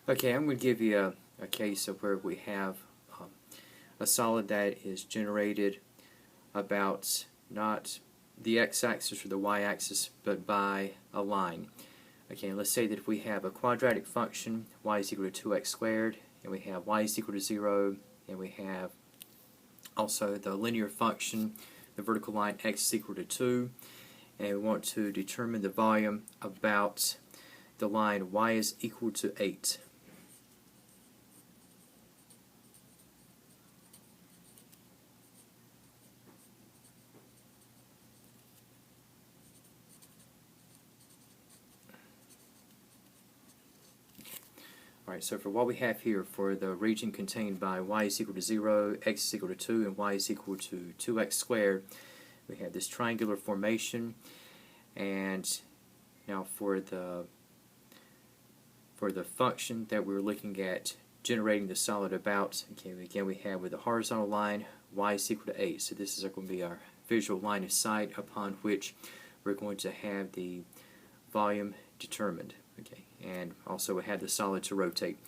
Okay, I'm going to give you a case of where we have um, a solid that is generated about not the x-axis or the y-axis, but by a line. Okay, let's say that if we have a quadratic function, y is equal to 2x squared, and we have y is equal to 0, and we have also the linear function, the vertical line x is equal to 2, and we want to determine the volume about the line y is equal to 8. Alright, so for what we have here, for the region contained by y is equal to 0, x is equal to 2, and y is equal to 2x squared, we have this triangular formation. And now for the function that we're looking at generating the solid about, okay, again we have with the horizontal line y is equal to 8. So this is going to be our visual line of sight upon which we're going to have the volume determined. Okay, and also we have the solid to rotate.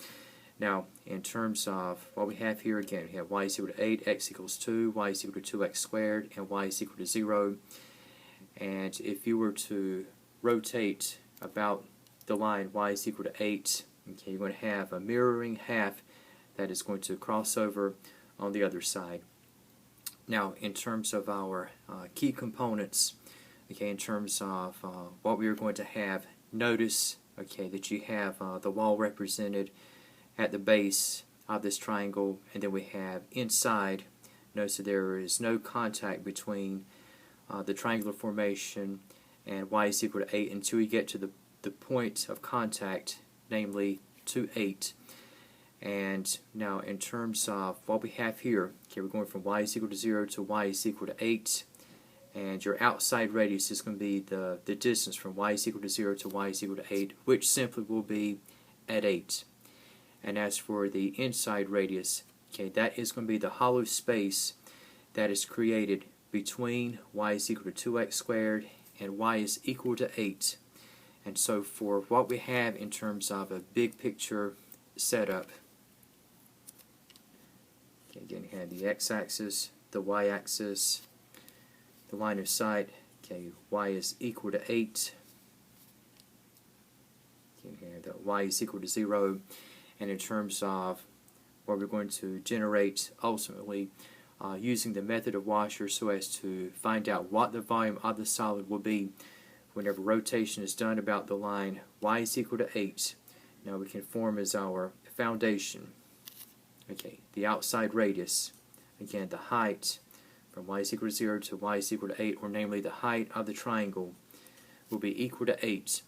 Now, in terms of what we have here, again, we have y is equal to 8, x equals 2, y is equal to 2x squared, and y is equal to 0. And if you were to rotate about the line y is equal to 8, okay, you're going to have a mirroring half that is going to cross over on the other side. Now, in terms of our key components, okay, in terms of what we are going to have, notice, okay, that you have the wall represented at the base of this triangle, and then we have inside. Notice that there is no contact between the triangular formation and y is equal to 8 until you get to the point of contact, namely to 8. And now in terms of what we have here, okay, we're going from y is equal to 0 to y is equal to 8, and your outside radius is going to be the distance from y is equal to 0 to y is equal to 8, which simply will be at 8. And as for the inside radius, okay, that is going to be the hollow space that is created between y is equal to 2x squared and y is equal to 8. And so for what we have in terms of a big picture setup, okay, again you have the x-axis, the y-axis, the line of sight, okay, y is equal to 8, okay, here the y is equal to 0, and in terms of what we're going to generate ultimately, using the method of washer so as to find out what the volume of the solid will be whenever rotation is done about the line y is equal to 8. Now we can form as our foundation, okay, the outside radius, again the height from y is equal to 0 to y is equal to 8, or namely the height of the triangle, will be equal to 8.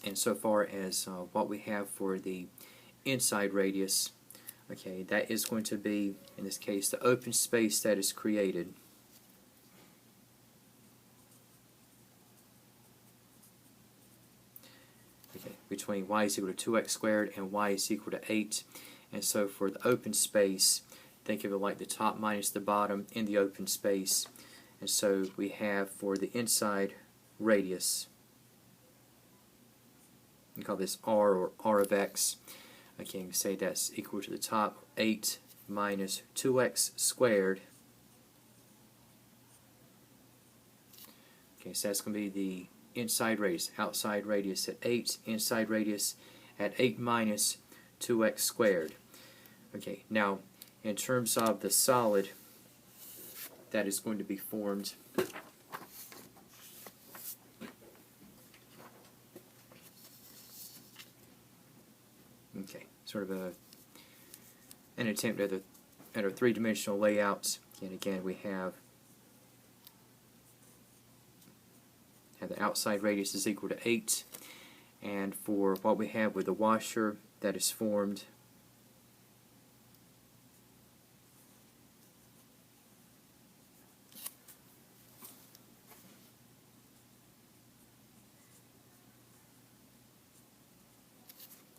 And so far as what we have for the inside radius, okay, that is going to be, in this case, the open space that is created. Okay, between y is equal to 2x squared and y is equal to 8. And so for the open space, think of it like the top minus the bottom in the open space. And so we have for the inside radius, we call this r, or r of x. Okay, you can say that's equal to the top 8 minus 2x squared. Okay, so that's going to be the inside radius, outside radius at 8, inside radius at 8 minus 2x squared. Okay, now in terms of the solid that is going to be formed, okay, sort of an attempt at a three-dimensional layout. And again, we have the outside radius is equal to 8, and for what we have with the washer that is formed,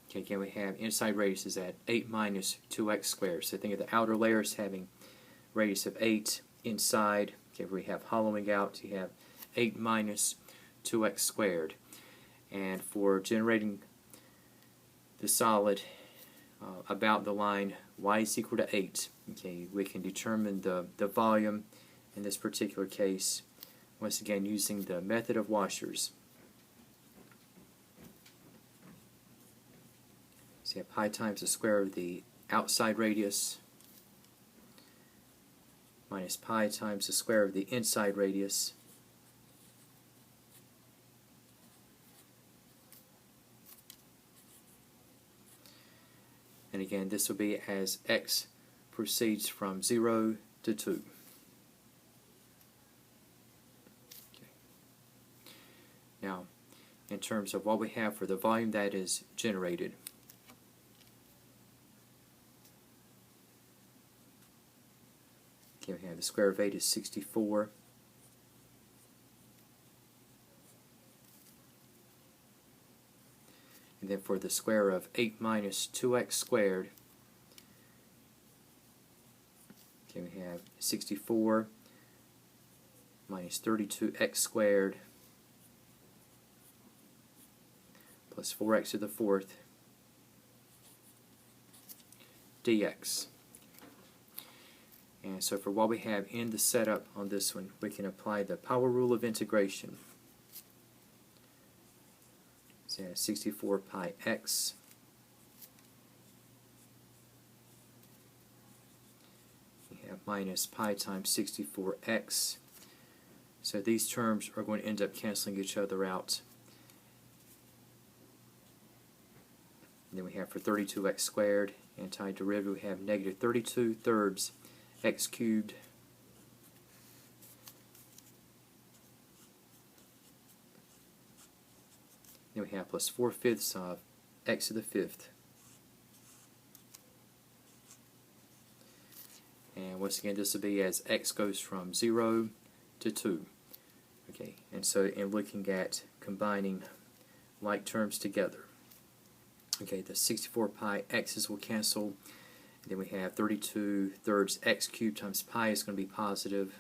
okay, again we have inside radius is at 8 minus 2x squared. So think of the outer layers having radius of 8, inside, okay, we have hollowing out, you have 8 minus 2x squared. And for generating the solid about the line y is equal to 8. Okay, we can determine the volume in this particular case, once again using the method of washers. So you have pi times the square of the outside radius minus pi times the square of the inside radius and again this will be as x proceeds from 0 to 2. Okay. Now in terms of what we have for the volume that is generated, okay, we have the square of 8 is 64. And then for the square of 8 minus 2x squared, okay, we have 64 minus 32x squared plus 4x to the fourth dx. And so for what we have in the setup on this one, we can apply the power rule of integration. So 64 pi x we have minus pi times 64x. So these terms are going to end up canceling each other out. And then we have for 32x squared, antiderivative, we have negative 32 thirds x cubed then we have plus 4/5 of x to the fifth. And once again this will be as x goes from 0 to 2. Okay, and so in looking at combining like terms together, okay, the 64 pi x's will cancel, and then we have 32 thirds x cubed times pi is going to be positive.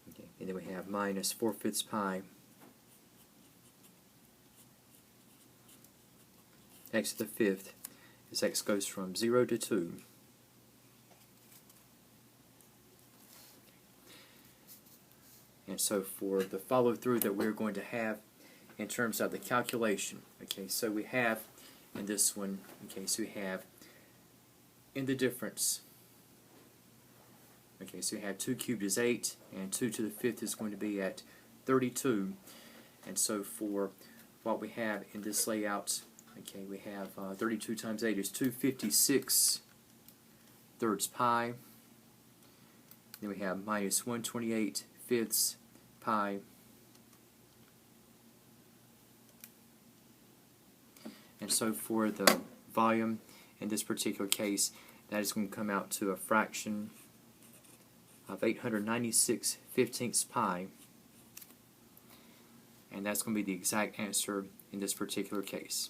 Okay, and then we have minus 4/5 pi x to the fifth as x goes from 0 to 2. And so for the follow through that we're going to have in terms of the calculation, okay, so we have in this one, okay, so we have in the difference, okay, so we have 2 cubed is 8 and 2 to the fifth is going to be at 32. And so for what we have in this layout, okay, we have 32 times 8 is 256 thirds pi. Then we have minus 128 fifths pi. And so for the volume in this particular case, that is going to come out to a fraction of 896 fifteenths pi. And that's going to be the exact answer in this particular case.